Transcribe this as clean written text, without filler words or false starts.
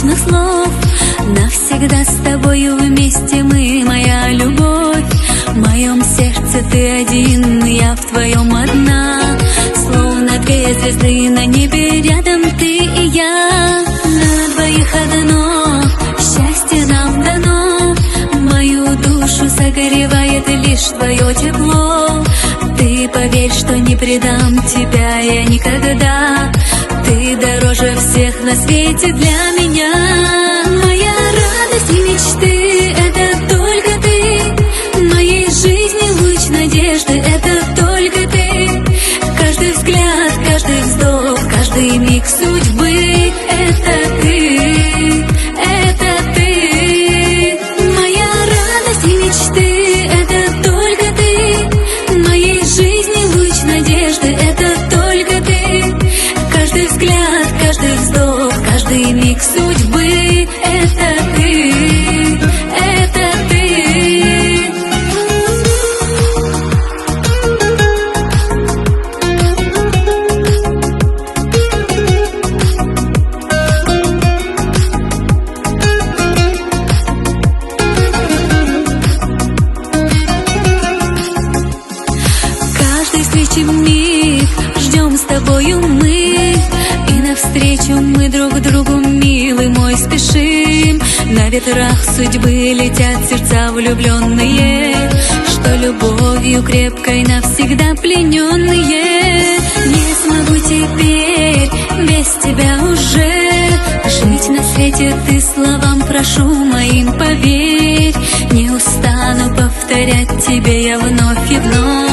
нежных слов. Навсегда с тобою вместе мы, моя любовь. В моем сердце ты один, я в твоем одна. Словно две звезды на небе, рядом ты и я. На двоих одно счастье нам дано. Мою душу согревает лишь твое тепло. Ты поверь, что не предам тебя я никогда. Ты дороже всех на свете для меня. Моя радость и мечты — это только ты. В моей жизни луч надежды — это только ты. Каждый взгляд, каждый вздох, каждый миг судьбы — это ты, это ты. Моя радость и мечты — это только ты. В моей жизни луч надежды — это только ты. Каждый взгляд, каждый вздох, каждый миг судьбы — это ты, это ты. Каждой встречи миг ждем с тобою мы, и навстречу мы друг другу, милый мой, спешим. На ветрах судьбы летят сердца влюбленные, что любовью крепкой навсегда плененные. Не смогу теперь без тебя уже жить на свете, ты словам прошу моим поверь. Не устану повторять тебе я вновь и вновь.